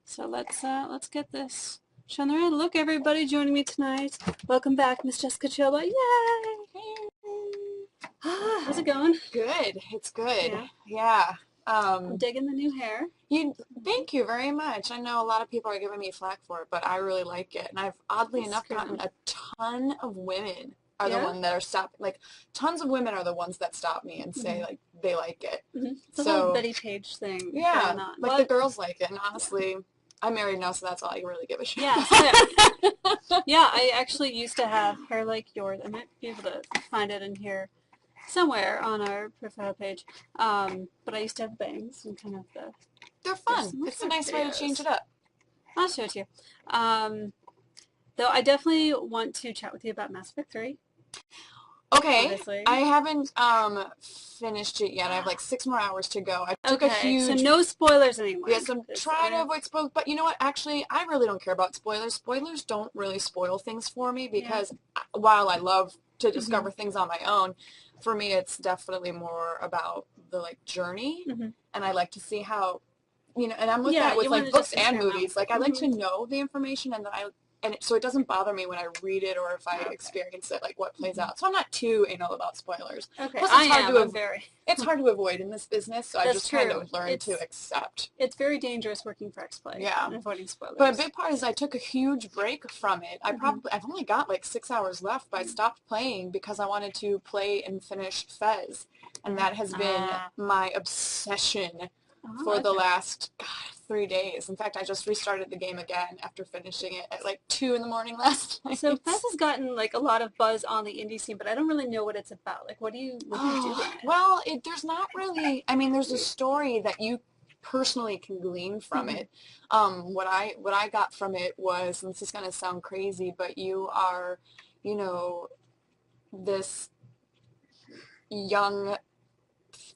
So let's get this shown around. Look, everybody joining me tonight. Welcome back, Miss Jessica Chobot. Yay! How's it going? Good. It's good. Yeah. Yeah. I'm digging the new hair. Thank you very much. I know a lot of people are giving me flack for it, but I really like it. And I've oddly enough gotten a ton of women are the one that are stopping. Like, tons of women are the ones that stop me and say like they like it. It's a whole Betty Page thing yeah, going on. like the girls like it. And honestly, I'm married now, so that's all I really give a shit. Yeah. Yeah, I actually used to have hair like yours. I might be able to find it in here somewhere on our profile page. But I used to have bangs and kind of the... They're fun. It's a nice way to change it up. I'll show it to you. Though I definitely want to chat with you about Mass Effect 3. Okay, obviously. I haven't finished it yet. I have like 6 more hours to go. I took a huge... so no spoilers anymore. Yes, I'm trying to avoid spoilers, but you know what? Actually, I really don't care about spoilers. Spoilers don't really spoil things for me because while I love to discover things on my own, for me it's definitely more about the like journey, and I like to see how, and I'm with that with like books and movies. Like I like to know the information, and then so it doesn't bother me when I read it or if I experience it, like what plays out. So I'm not too anal about spoilers. Okay, plus it's hard to avoid in this business, so I just kind of learned to accept. It's very dangerous working for X-Play and avoiding spoilers. But a big part is I took a huge break from it. I've only got like 6 hours left, but I stopped playing because I wanted to play and finish Fez, and that has been my obsession for the last 3 days. In fact, I just restarted the game again after finishing it at like 2 in the morning last night. So Fez has gotten like a lot of buzz on the indie scene, but I don't really know what it's about. Like, what do you do with it? Well, there's not really. I mean, there's a story that you personally can glean from it. What I got from it was, and this is gonna sound crazy, but you are, this young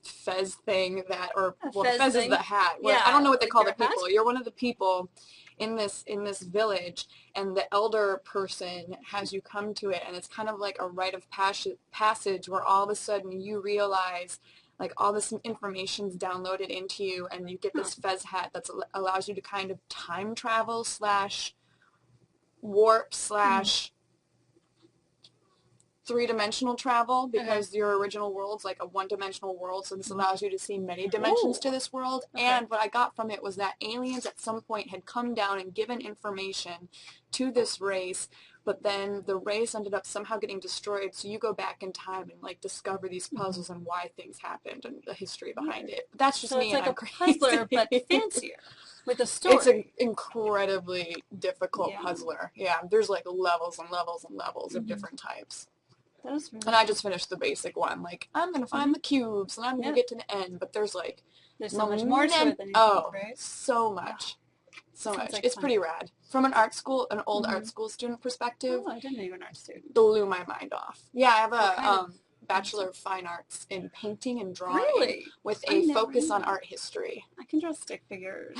Fez thing Fez is the hat. I don't know what they call the people. You're one of the people in this village, and the elder person has you come to it, and it's kind of like a rite of passage where all of a sudden you realize like all this information's downloaded into you, and you get this Fez hat that allows you to kind of time travel / warp / three-dimensional travel, because your original world's like a one-dimensional world, so this allows you to see many dimensions to this world. And what I got from it was that aliens at some point had come down and given information to this race, but then the race ended up somehow getting destroyed, so you go back in time and like discover these puzzles and why things happened and the history behind it. That's just me, and I'm crazy. It's like a puzzler, but fancier, with a story. It's an incredibly difficult puzzler. Yeah, there's like levels and levels and levels of different types. And I just finished the basic one. Like, I'm going to find the cubes, and I'm going to get to the end. But there's so much more to it than you think, right? So much. So much. It's pretty rad. From an old art school student perspective. Oh, I didn't know you were an art student. Blew my mind off. Yeah, I have a Bachelor of Fine Arts in painting and drawing with a focus on art history. I can draw stick figures.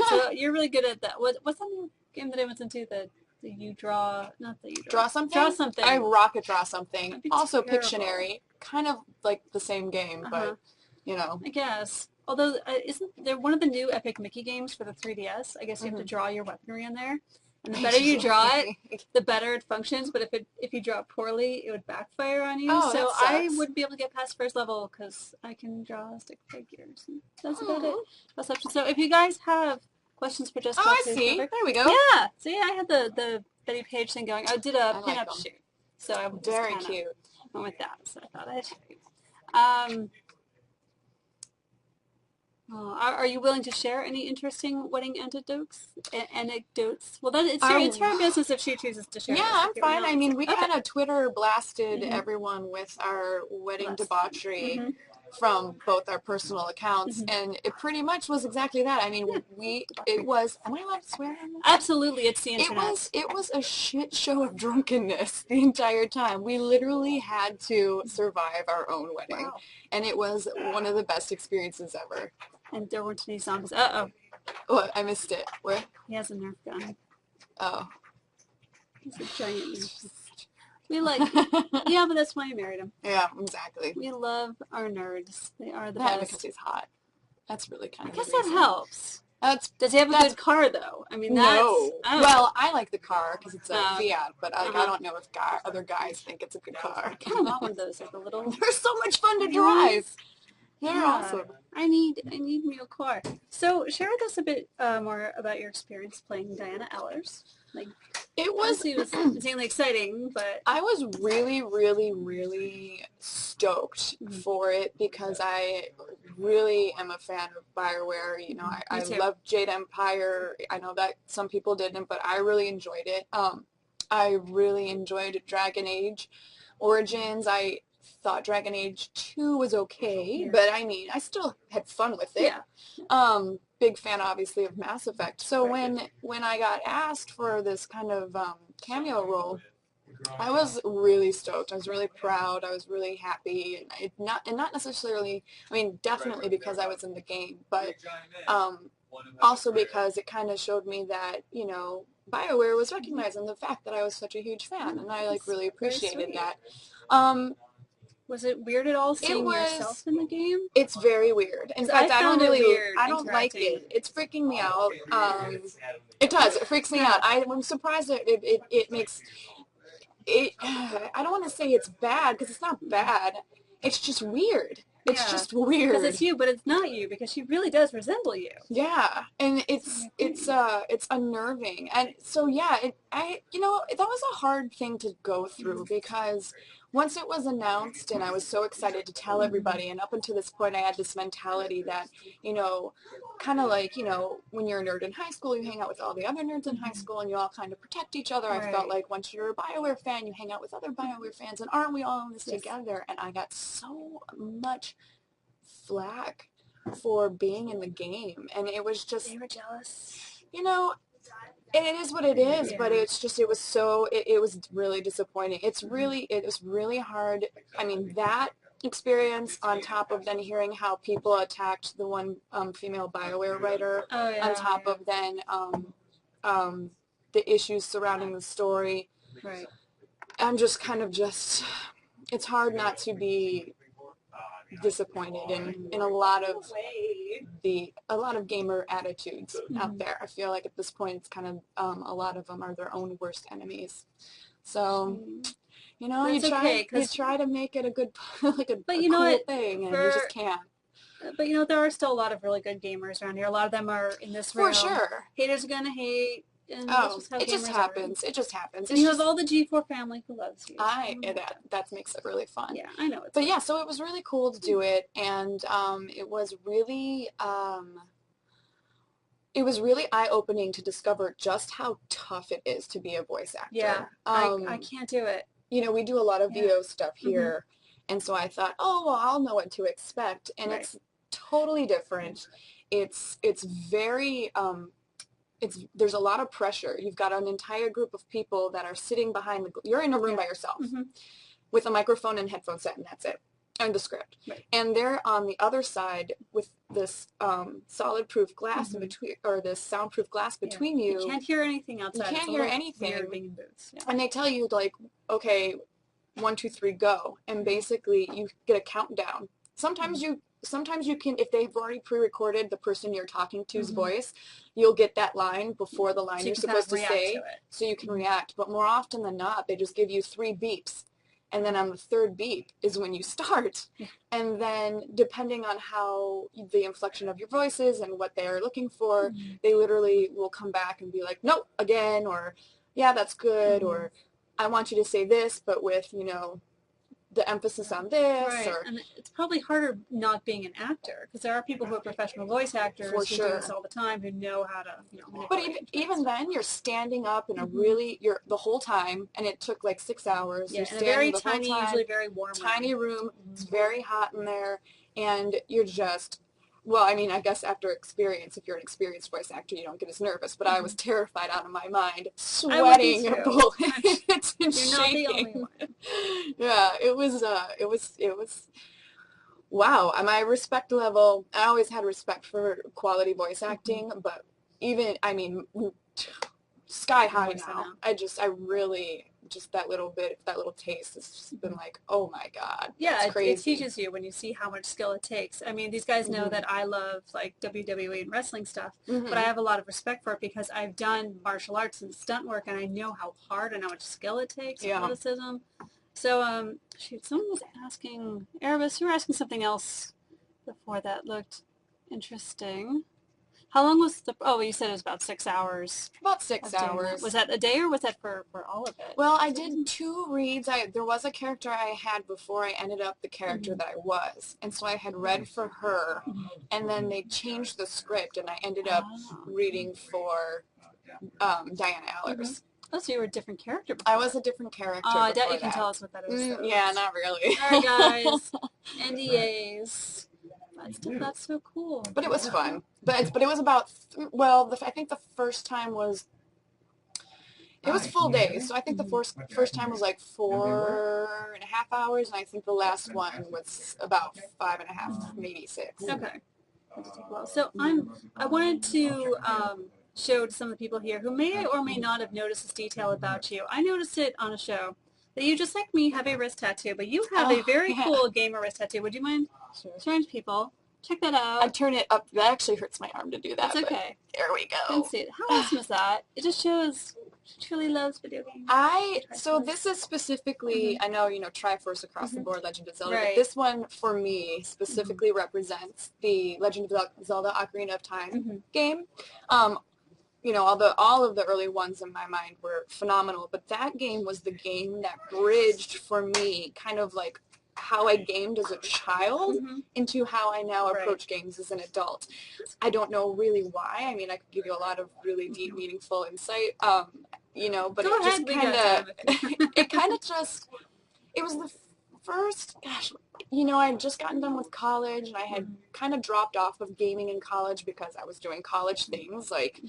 So you're really good at that. What's that new game that I went into that... You draw, not that you draw. Draw something? Draw something. I rocket draw something. Also Pictionary, kind of like the same game, but, I guess. Although, isn't there one of the new Epic Mickey games for the 3DS? I guess you have to draw your weaponry in there. And the better you draw it, the better it functions. But if you draw it poorly, it would backfire on you. So I wouldn't be able to get past first level because I can draw stick figures. That's about it. That's option. So if you guys have questions for Jessica? Oh, I see. There we go. Yeah. See, I had the Betty Page thing going. I did a pin-up shoot. So I was very cute. Went with that. So I thought I'd show you. Are you willing to share any interesting wedding anecdotes? Well, it's her business if she chooses to share. Yeah, I'm fine. I mean, we kind of Twitter blasted everyone with our wedding debauchery from both our personal accounts, and it pretty much was exactly that. I mean, it was, am I allowed to swear on this? Absolutely, it's the internet. It was a shit show of drunkenness the entire time. We literally had to survive our own wedding, and it was one of the best experiences ever. And there weren't any zombies. Uh-oh. What? I missed it. Where? He has a Nerf gun. Oh. He's a giant Nerf. We yeah, but that's why you married him. Yeah, exactly. We love our nerds. They are the best. best. Because he's hot. That's really kind of I guess that helps. Does he have a good car, though? I mean, that's... No. Oh. Well, I like the car because it's a Fiat, but I don't know if other guys think it's a good car. I kind of want one of those, like a little... They're so much fun to drive. They're awesome. I need me a car. So share with us a bit more about your experience playing Diana Ellers. Like, it was insanely exciting, but I was really, really, really stoked for it because I really am a fan of BioWare. You know, I love Jade Empire. I know that some people didn't, but I really enjoyed it. I really enjoyed Dragon Age Origins. I thought Dragon Age 2 was okay, but I mean, I still had fun with it. Big fan, obviously, of Mass Effect. So when I got asked for this kind of cameo role, I was really stoked. I was really proud. I was really happy, and not necessarily. I mean, definitely because I was in the game, but also because it kind of showed me that, you know, BioWare was recognizing the fact that I was such a huge fan, and I like really appreciated that. Was it weird at all seeing yourself in the game? It's very weird. In fact, I don't like it. It's freaking me out. It does. It freaks me out. I'm surprised that it makes it. I don't want to say it's bad because it's not bad. It's just weird. It's just weird. Because it's you, but it's not you because she really does resemble you. Yeah, and it's unnerving. And so yeah, you know, that was a hard thing to go through because once it was announced and I was so excited to tell everybody, and up until this point I had this mentality that, you know, kind of like, you know, when you're a nerd in high school, you hang out with all the other nerds in high school and you all kind of protect each other. I felt like once you're a BioWare fan, you hang out with other BioWare fans, and aren't we all in this together? And I got so much flack for being in the game, and it was just... They were jealous. You know, it is what it is, but it's just, it was really disappointing. It was really hard. I mean, that experience on top of then hearing how people attacked the one female BioWare writer, on top of then the issues surrounding the story. Right. I'm just kind of it's hard not to be disappointed in a lot of gamer attitudes out there. I feel like at this point it's kind of a lot of them are their own worst enemies. So you know, you try to make it a good cool thing, and you just can't. But you know, there are still a lot of really good gamers around here. A lot of them are in this realm. For sure. Haters are gonna hate. And it just happens. It just happens. And you have all the G4 family who loves you. That makes it really fun. Yeah, I know. But yeah, so it was really cool to do it, and it was really eye-opening to discover just how tough it is to be a voice actor. Yeah, I can't do it. You know, we do a lot of VO stuff here, and so I thought, oh, well, I'll know what to expect, and it's totally different. It's very there's a lot of pressure. You've got an entire group of people that are sitting behind you're in a room by yourself with a microphone and headphone set, and that's it, and the script. And they're on the other side with this solid proof glass in between, or this soundproof glass between you. You can't hear anything outside. You can't hear anything. Weird being in booths. And they tell you, like, okay, 1, 2, 3, go, and basically you get a countdown. Sometimes you can, if they've already pre-recorded the person you're talking to's voice, you'll get that line before the line you're supposed to say, so you can react. But more often than not, they just give you 3 beeps, and then on the 3rd beep is when you start. And then depending on how the inflection of your voice is and what they are looking for, they literally will come back and be like, nope, again, or yeah, that's good, or I want you to say this, but with, you know, the emphasis on this. And it's probably harder not being an actor, because there are people who are professional voice actors who do this all the time, who know how to, you know, but even then, you're standing up in a you're the whole time, and it took like 6 hours. Yeah, in a very tiny, usually very warm room. It's very hot in there, and you're just... Well, I mean, I guess after experience, if you're an experienced voice actor, you don't get as nervous, but I was terrified out of my mind, sweating bullets and shaking. You're not the only one. Yeah, it was, wow. My respect level, I always had respect for quality voice acting, but even, I mean, sky high now. I really just that little taste has just been like, oh my God, yeah, that's crazy. It teaches you when you see how much skill it takes. I mean, these guys know that I love like WWE and wrestling stuff, but I have a lot of respect for it because I've done martial arts and stunt work, and I know how hard and how much skill it takes, athleticism. So, shoot, someone was asking, Erebus, you were asking something else before that looked interesting. How long was you said it was about 6 hours. About 6 hours. Was that a day or was that for all of it? Well, I did 2 reads. There was a character I had before I ended up the character that I was. And so I had read for her, and then they changed the script, and I ended up reading for Diana Allers. Oh, so you were a different character before. I was a different character I doubt you can tell us what that is. Yeah, not really. All right, guys. NDAs. That's so cool. But it was fun. But it was about, I think the first time was, it was full days. So I think the first time was like 4.5 hours, and I think the last one was about 5.5, maybe 6. Okay. So I wanted to show to some of the people here who may or may not have noticed this detail about you. I noticed it on a show that you, just like me, have a wrist tattoo, but you have a very cool gamer wrist tattoo. Would you mind showing people? Check that out. I turn it up. That actually hurts my arm to do that. That's okay. There we go. Let's see. How awesome is that? It just shows she truly loves video games. So this is specifically, I know, Triforce across the board, Legend of Zelda, but this one, for me, specifically represents the Legend of Zelda Ocarina of Time game. All of the early ones in my mind were phenomenal, but that game was the game that bridged for me kind of like how I gamed as a child into how I now approach games as an adult. I don't know really why. I mean, I could give you a lot of really deep, meaningful insight, but it was the first, I had just gotten done with college, and I had kind of dropped off of gaming in college because I was doing college things like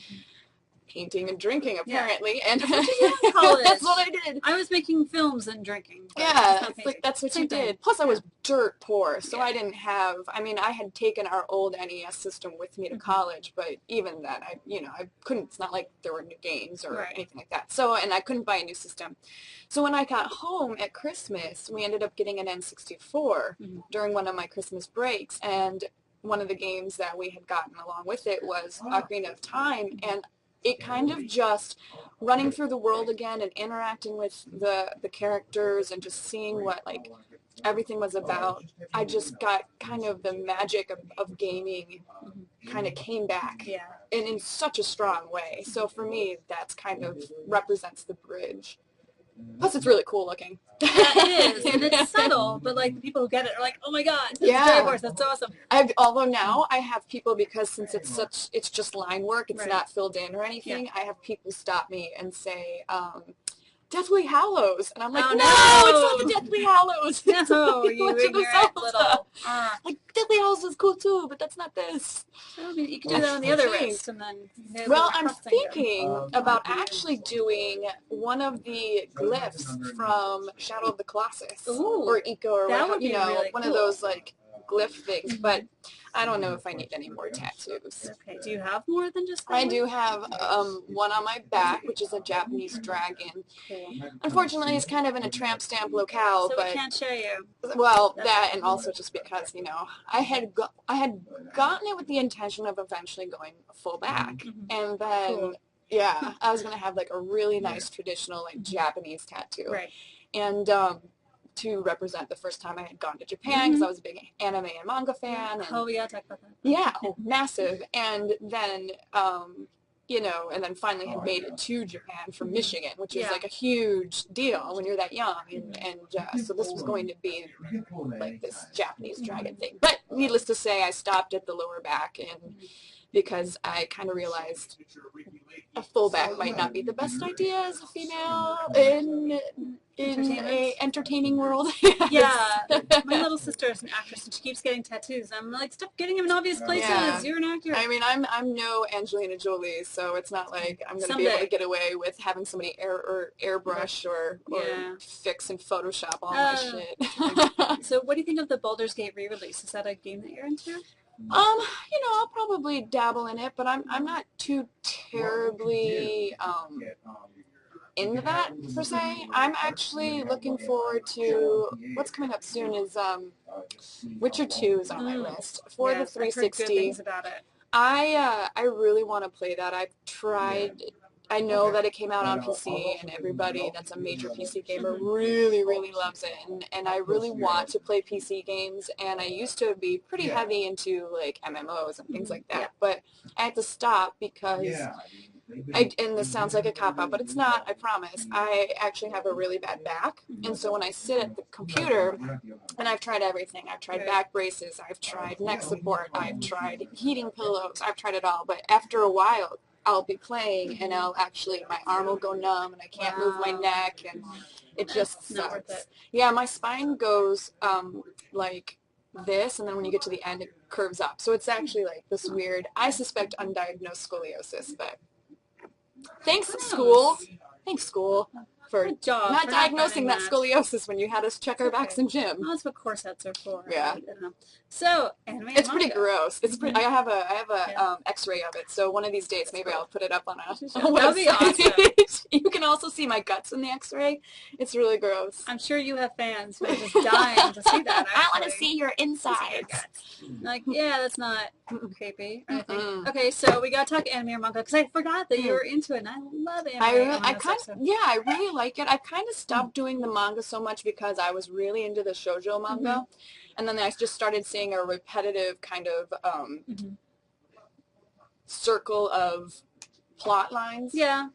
painting and drinking, apparently, and that's what I did. I was making films and drinking. Yeah, that's what you did. Plus, I was dirt poor, so I didn't have. I mean, I had taken our old NES system with me to college, but even then, I couldn't. It's not like there were new games or anything like that. So, and I couldn't buy a new system. So when I got home at Christmas, we ended up getting an N64 during one of my Christmas breaks, and one of the games that we had gotten along with it was Ocarina of Time, and it kind of just running through the world again and interacting with the characters and just seeing what everything was about. I just got kind of the magic of gaming kind of came back and in such a strong way. So for me, that's kind of represents the bridge. Plus, it's really cool looking. Yeah, it is, and it's subtle, but the people who get it are like, "Oh my God, Triforce, that's awesome." Although now I have people, because since it's just line work, it's not filled in or anything. I have people stop me and say, Deathly Hallows, and I'm like, no, it's not the Deathly Hallows. No, you ignorant little. Deathly Hallows is cool too, but that's not this. So, I mean, you can do that on the other wrist, and then. Well, I'm thinking about actually doing one of the glyphs from Shadow of the Colossus, or Ico, or really one of those glyph things, but I don't know if I need any more tattoos. Okay, do you have more than just that? I do have one on my back, which is a Japanese dragon. Cool. Unfortunately, it's kind of in a tramp stamp locale, so but we can't show you. Well, that, and also just because I had gotten it with the intention of eventually going full back, and then I was gonna have a really nice traditional Japanese tattoo, and to represent the first time I had gone to Japan, because I was a big anime and manga fan. And, talk about that. Yeah, massive. And then, and then finally had made it to Japan from Michigan, which is a huge deal when you're that young. And so this was going to be this Japanese dragon thing. But needless to say, I stopped at the lower back, and because I kind of realized a full back might not be the best idea as a female in a entertaining world. Yeah, my little sister is an actress, and she keeps getting tattoos. I'm like, stop getting them in obvious places. Yeah. You're an actor. I mean, I'm no Angelina Jolie, so it's not like I'm going to be able to get away with having somebody airbrush or fix and Photoshop all my shit. So, what do you think of the Baldur's Gate re-release? Is that a game that you're into? I'll probably dabble in it, but I'm not too terribly into that per se. I'm actually looking forward to what's coming up soon is Witcher 2 is on my list for the 360. I've heard good things about it. I really want to play that. I've tried. I know that it came out on PC, and everybody that's a major PC gamer really, really loves it. And I really want to play PC games, and I used to be pretty heavy into like MMOs and things like that. But I had to stop because and this sounds like a cop-out, but it's not, I promise. I actually have a really bad back, and so when I sit at the computer, and I've tried everything. I've tried back braces, I've tried neck support, I've tried heating pillows, I've tried it all, but after a while, I'll be playing, and my arm will go numb, and I can't move my neck, and it just sucks. Yeah, my spine goes, like this, and then when you get to the end, it curves up. So it's actually like this weird, I suspect undiagnosed scoliosis, but thanks, school. Thanks, school, for not diagnosing that scoliosis when you had us check our backs in gym. Well, that's what corsets are for. Yeah. Right? So, anime it's pretty gross. It's pretty. I have a X-ray of it. So one of these days, maybe I'll put it up on a website. That'd be awesome. You can also see my guts in the X-ray. It's really gross. I'm sure you have fans who are just dying to see that. I want to see your insides. Like, yeah, that's not creepy or anything. Okay, so we gotta talk anime or manga because I forgot that you were into it, and I love anime. I really like it. I kind of stopped doing the manga so much because I was really into the shoujo manga, and then I just started seeing a repetitive kind of circle of plot lines. Yeah.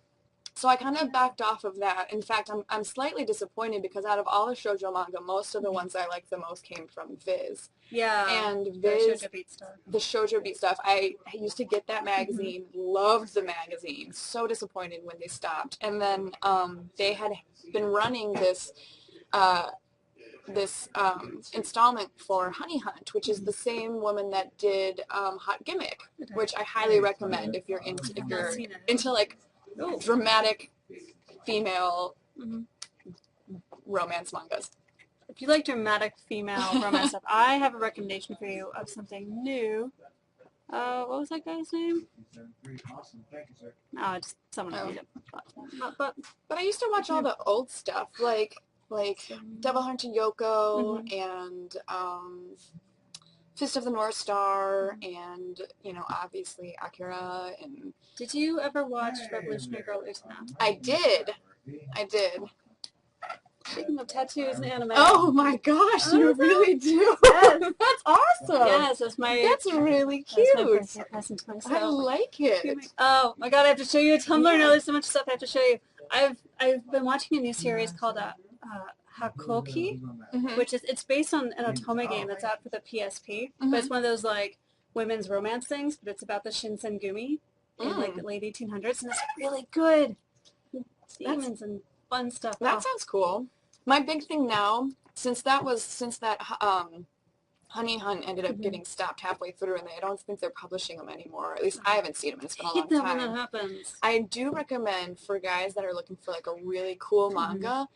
So I kind of backed off of that. In fact, I'm slightly disappointed because out of all the shoujo manga, most of the ones I liked the most came from Viz. Yeah. And Viz, the Shoujo Beat stuff. I used to get that magazine, loved the magazine. So disappointed when they stopped. And then they had been running this installment for Honey Hunt, which is the same woman that did Hot Gimmick, which I highly recommend if you're into like dramatic female romance mangas. If you like dramatic female romance stuff, I have a recommendation for you of something new. What was that guy's name? Oh, just someone read it. But I used to watch all the old stuff, like Devil Hunter Yoko and Fist of the North Star, and obviously Akira. And did you ever watch Revolutionary Girl Utena? I did. Speaking of tattoos and anime. Oh my gosh, you really do. Yes. That's awesome. Yes, that's really cute. That's my present to myself. I like it. Oh my god, I have to show you a Tumblr now. There's so much stuff I have to show you. I've been watching a new series called Hakoki, which is it's based on an Otome game that's out for the PSP. But it's one of those like women's romance things, but it's about the Shinsengumi in like the late 1800s, and it's really good. Demons and fun stuff. That sounds cool. My big thing now, since that Honey Hunt ended up getting stopped halfway through, and I don't think they're publishing them anymore. At least I haven't seen them. It's been a long time. When that happens. I do recommend for guys that are looking for like a really cool manga,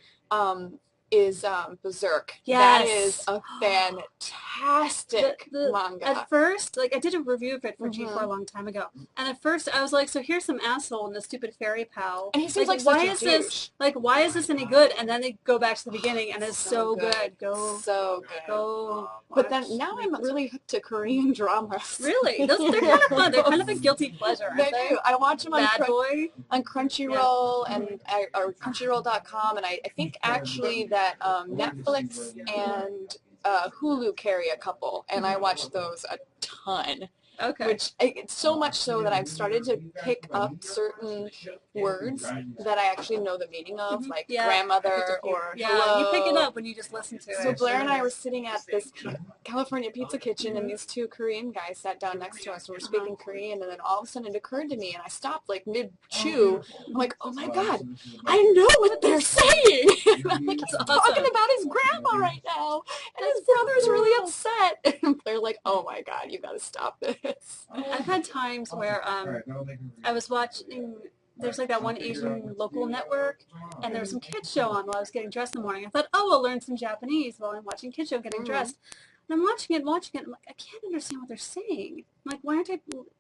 is Berserk. Yes. That is a fantastic manga. At first, like I did a review of it for G4 a long time ago, and at first I was like, so here's some asshole in the stupid fairy pal. And he seems like such a douche. Why is this any good? And then they go back to the beginning, and it's so good. So good. Go. But then now I'm really hooked to Korean dramas. Really? They're kind of fun. They're kind of a guilty pleasure, aren't they? Do. I watch them on Crunchyroll and or Crunchyroll.com, and I think actually that Netflix and Hulu carry a couple, and I watch those a ton. Okay. Which it's so much so that I've started to pick up certain words that I actually know the meaning of, like grandmother or hello. You pick it up when you just listen to it. So Blair and I were sitting at this California pizza kitchen, and these two Korean guys sat down next to us, and we're speaking Korean, and then all of a sudden it occurred to me, and I stopped like mid-chew. I'm like, oh my god, I know what they're saying! I'm like, he's talking about his grandma right now, and his brother's really upset. And they're like, oh my god, you gotta stop this. I've had times where I was watching, there's like that one Asian local network, and there was some kids show on while I was getting dressed in the morning. I thought, oh, I'll learn some Japanese while I'm watching kids show getting dressed. And I'm watching it, I'm like, I can't understand what they're saying. I'm like, why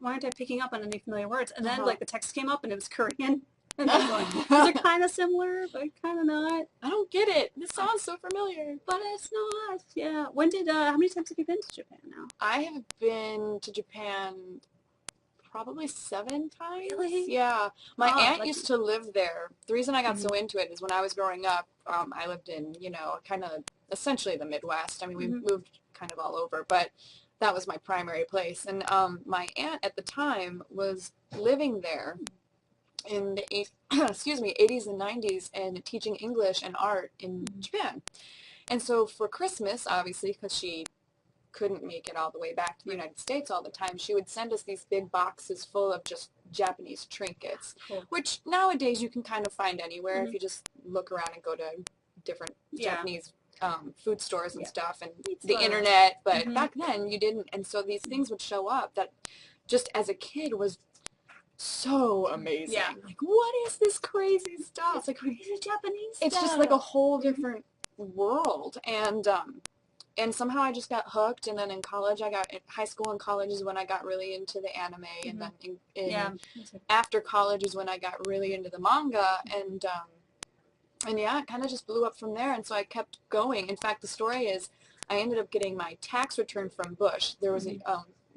aren't I picking up on any familiar words? And then like the text came up and it was Korean. And that's why. Because they're kind of similar, but kind of not. I don't get it. This sounds so familiar. But it's not. Yeah. How many times have you been to Japan now? I have been to Japan probably 7 times. Really? Yeah. My aunt used to live there. The reason I got so into it is when I was growing up, I lived in, kind of essentially the Midwest. I mean, we moved kind of all over, but that was my primary place. And my aunt at the time was living there in the 80s and 90s and teaching English and art in Japan. And so for Christmas, obviously, because she couldn't make it all the way back to the United States all the time, she would send us these big boxes full of just Japanese trinkets, which nowadays you can kind of find anywhere if you just look around and go to different Japanese food stores and stuff and the internet, but back then you didn't, and so these things would show up that just as a kid was so amazing. Yeah. Like, what is this crazy stuff? It's like crazy Japanese stuff. It's just like a whole different world, and somehow I just got hooked, and then in college, high school and college is when I got really into the anime, and then after college is when I got really into the manga, and yeah, it kind of just blew up from there, and so I kept going. In fact, the story is I ended up getting my tax return from Bush. There was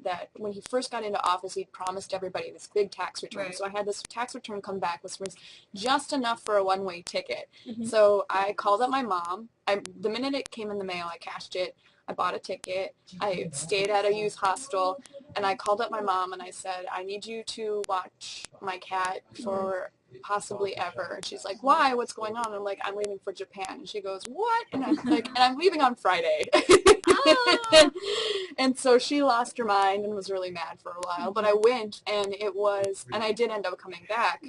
that when he first got into office, he promised everybody this big tax return. Right. So I had this tax return come back, which was just enough for a one-way ticket. So I called up my mom. The minute it came in the mail, I cashed it. I bought a ticket. I stayed at a youth hostel, and I called up my mom, and I said, I need you to watch my cat for possibly ever. And she's like, why? What's going on? And I'm like, I'm leaving for Japan. And she goes, what? And I'm like, and I'm leaving on Friday. And so she lost her mind and was really mad for a while. But I went, and I did end up coming back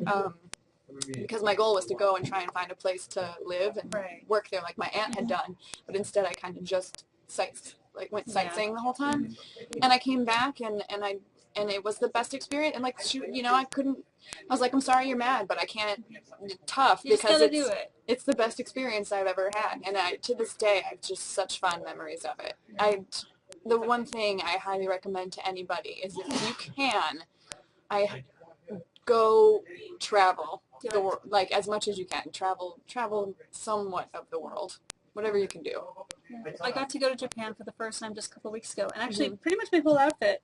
because my goal was to go and try and find a place to live and work there like my aunt had done. But instead I kind of just went sightseeing the whole time. And I came back, and it was the best experience. And like, I was like, I'm sorry you're mad, but I can't, tough, because it's the best experience I've ever had. And to this day, I have just such fond memories of it. The one thing I highly recommend to anybody is if you can, go travel, like as much as you can. Travel somewhat of the world, whatever you can do. I got to go to Japan for the first time just a couple weeks ago, and actually pretty much my whole outfit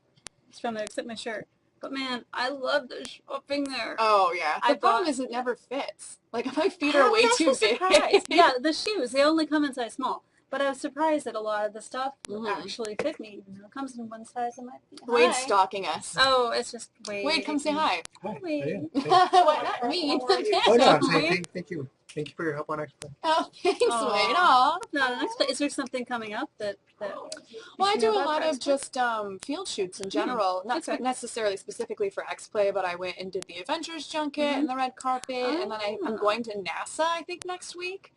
is from there except my shirt. But man, I love the shopping there. Oh yeah. The problem is it never fits. Like my feet are way too big. Yeah, the shoes, they only come in size small. But I was surprised that a lot of the stuff actually fit me. It comes in one size and Wade's stalking us. Oh, it's just Wade. Wade, come say hi. Hi. Wade. What? Not me. Oh no, I'm saying thank you. Thank you for your help on X-Play. Oh, thanks, Wade. Aw. No, the X-Play. Is there something coming up that well, I do a lot of just field shoots in general, not necessarily specifically for X-Play, but I went and did the Avengers junket and the red carpet, and then I'm going to NASA, I think, next week.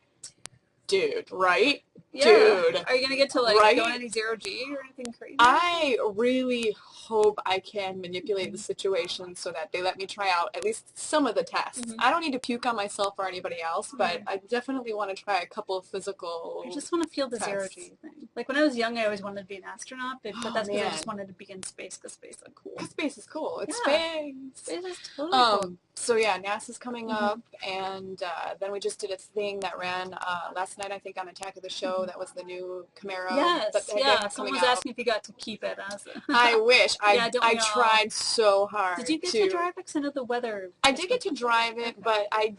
Dude, right? Yeah. Dude. Are you going to get to go on any zero-G or anything crazy? I really hope I can manipulate the situation so that they let me try out at least some of the tests. I don't need to puke on myself or anybody else, but I definitely want to try a couple of physical I just want to feel the zero-G thing. Like when I was young, I always wanted to be an astronaut, but that's because I just wanted to be in space because space is cool. Space is cool. It's space. Space is totally cool. So yeah, NASA's coming up, and then we just did a thing that ran last night, I think, on Attack of the Show. That was the new Camaro. Yes, someone was asking if you got to keep it. I wish. I tried so hard. Did you get to drive it? Because I know the weather. I did get to drive it, but I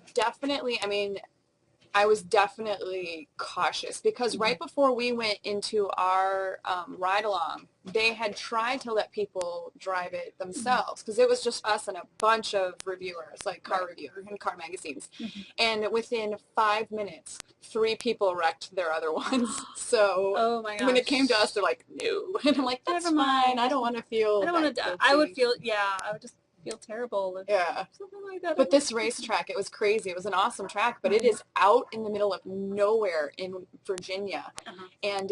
was definitely cautious because right before we went into our ride-along, they had tried to let people drive it themselves because it was just us and a bunch of reviewers, like car reviewers and car magazines. And within 5 minutes, 3 people wrecked their other ones. So when it came to us, they're like, no. And I'm like, that's fine. I don't want to feel I don't want to I would feel, I would just feel terrible. Something like that. But this racetrack, it was crazy. It was an awesome track, but it is out in the middle of nowhere in Virginia. And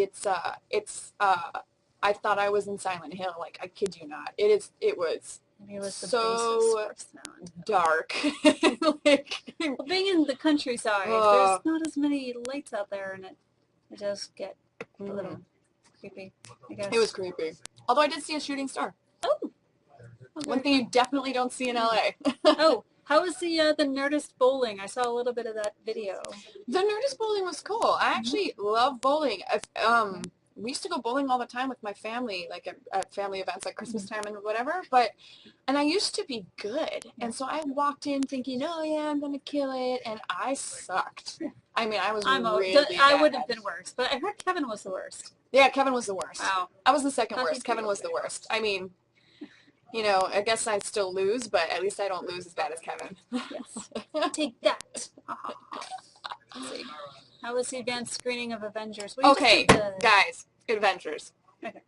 I thought I was in Silent Hill. Like, I kid you not. It was so dark. Well, being in the countryside, there's not as many lights out there, and it does get a little creepy, I guess. It was creepy. Although I did see a shooting star. Oh. One thing you definitely don't see in LA. How was the Nerdist bowling? I saw a little bit of that video. The Nerdist bowling was cool. I actually love bowling. We used to go bowling all the time with my family, like at family events like Christmas time and whatever. And I used to be good. And so I walked in thinking, oh yeah, I'm going to kill it. And I sucked. I mean, I was really bad. I would have been worse, but I heard Kevin was the worst. Yeah, Kevin was the worst. Wow. I was the second worst. Kevin was the worst. I mean, you know, I guess I still lose, but at least I don't lose as bad as Kevin. Yes. Take that. Let's see. How was the advanced screening of Avengers? Okay, guys, Avengers. Okay.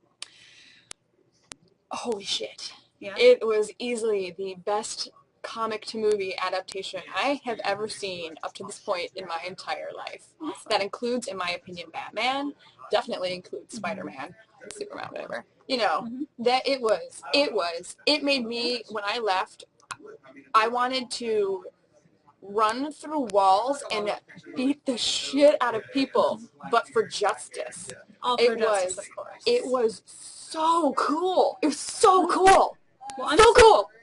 Holy shit. Yeah. It was easily the best comic to movie adaptation I have ever seen up to this point in my entire life. Awesome. That includes, in my opinion, Batman. Definitely includes Spider-Man, Superman, whatever. You know, that it made me, when I left, I wanted to run through walls and beat the shit out of people, but for justice. It was so cool. It was so cool. Well,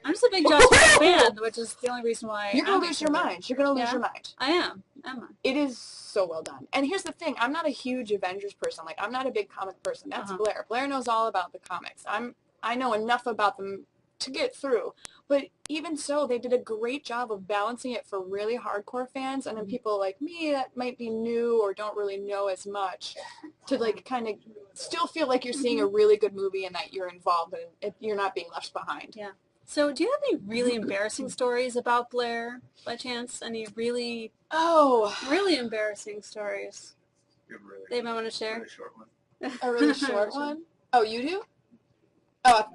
I'm just a big Joss Whedon fan, which is the only reason why you're gonna lose your mind. You're gonna lose your mind. I am. It is so well done. And here's the thing: I'm not a huge Avengers person. Like, I'm not a big comic person. That's Blair. Blair knows all about the comics. I know enough about them to get through. But even so, they did a great job of balancing it for really hardcore fans, and then people like me that might be new or don't really know as much, to like kind of still feel like you're seeing a really good movie and that you're involved and you're not being left behind. Yeah. So do you have any really embarrassing stories about Blair, by chance? Any really embarrassing stories? They might want to share? Really short one. A really short one? Oh, you do? Oh. A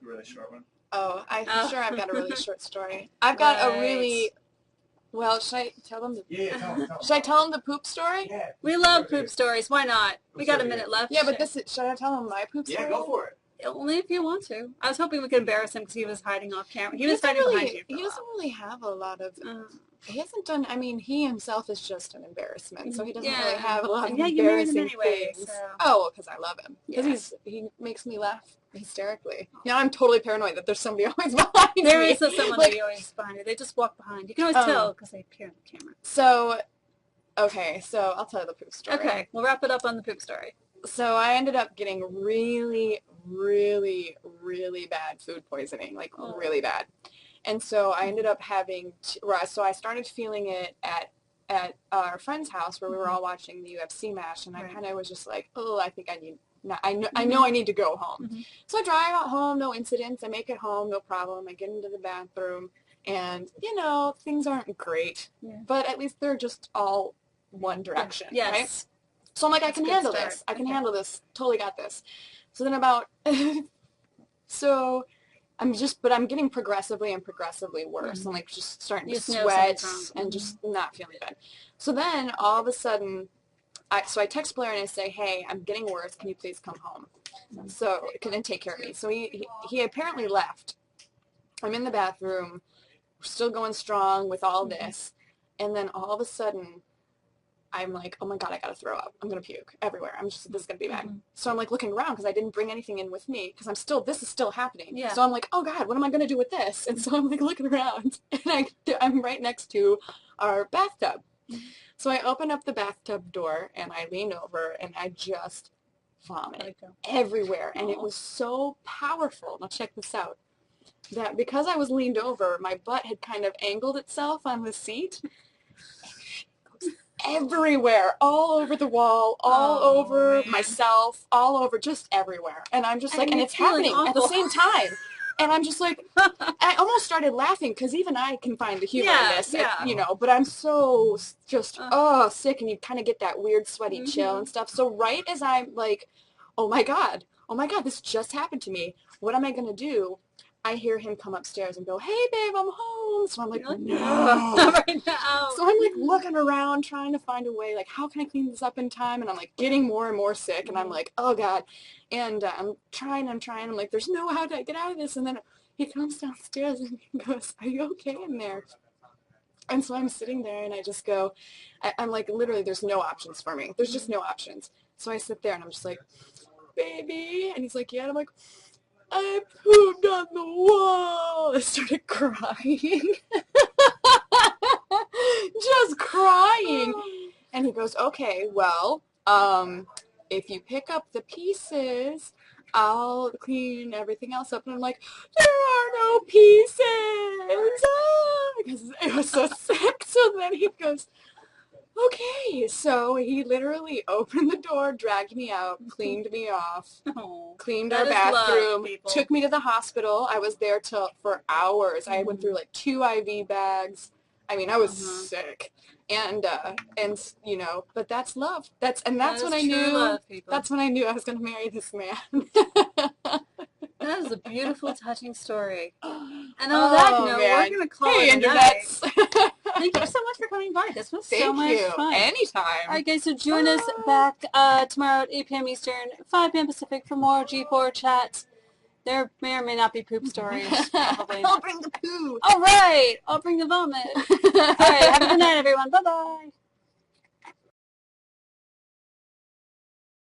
really short one. Oh, I'm sure I've got a really short story. I've got a really... Well, should I tell them should I tell them the poop story? Yeah. We love poop stories. Why not? We got a minute left. Yeah, but should I tell them my poop story? Yeah, go for it. Only if you want to. I was hoping we could embarrass him because he was hiding off camera. He was hiding behind you. He doesn't really have a lot of... he hasn't done... I mean, he himself is just an embarrassment, so he doesn't really have a lot of embarrassing things. So. Oh, because I love him. Because he makes me laugh hysterically. Now I'm totally paranoid that there's somebody always behind me. There is someone that you always behind you. They just walk behind. You can always tell because they appear on the camera. So, okay, so I'll tell you the poop story. Okay, we'll wrap it up on the poop story. So I ended up getting really, really, really bad food poisoning, like really bad. And so I ended up having, so I started feeling it at our friend's house where we were all watching the UFC match, and I kind of was just like, oh, I think I need, I know I need to go home. So I drive out home, no incidents. I make it home, no problem. I get into the bathroom, and, you know, things aren't great, but at least they're just all one direction, right? So I'm like, I can handle this. I can handle this. Totally got this. So then about, so I'm getting progressively worse. I'm like just starting to sweat and just not feeling good. So then all of a sudden, so I text Blair and I say, hey, I'm getting worse. Can you please come home? So can take care of me. So he apparently left. I'm in the bathroom. We're still going strong with all this. And then all of a sudden, I'm like, oh my God, I gotta throw up. I'm gonna puke everywhere. This is gonna be bad. So I'm like looking around because I didn't bring anything in with me because this is still happening. So I'm like, oh God, what am I gonna do with this? And so I'm like looking around and I'm right next to our bathtub. So I open up the bathtub door and I lean over and I just vomit everywhere. And it was so powerful. Now check this out. That because I was leaned over, my butt had kind of angled itself on the seat. Everywhere, all over the wall, all over myself, all over, just everywhere. And I'm just like, and it's happening at the same time. And I'm just like, I almost started laughing because even I can find the humor in this, you know, but I'm so just, sick, and you kind of get that weird sweaty chill and stuff. So right as I'm like, oh my God, this just happened to me. What am I going to do? I hear him come upstairs and go, hey, babe, I'm home. So I'm like, no. Right now. So I'm like looking around, trying to find a way, like, how can I clean this up in time? And I'm like getting more and more sick. And I'm like, oh God. And I'm trying. I'm like, there's no how to get out of this. And then he comes downstairs and he goes, are you okay in there? And so I'm sitting there and I just go, I'm like, literally, there's no options for me. There's just no options. So I sit there and I'm just like, baby. And he's like, yeah. And I'm like, I pooped on the wall. I started crying. And he goes, okay, well, if you pick up the pieces, I'll clean everything else up. And I'm like, there are no pieces. Because it was so sick. So then he goes, okay. So he literally opened the door, dragged me out, cleaned me off, cleaned our bathroom, took me to the hospital. I was there for hours. I went through like 2 IV bags. I mean, I was sick. And you know, but that's love. That's when I knew love, that's when I knew I was going to marry this man. That is a beautiful, touching story. And on that note, we're going to call it a night. Thank you so much for coming by. This was so much fun. Anytime. All right, guys, so join us back tomorrow at 8 p.m. Eastern, 5 p.m. Pacific for more G4 chats. There may or may not be poop stories, probably. I'll bring the poo. All right. I'll bring the vomit. All right. Have a good night, everyone. Bye-bye.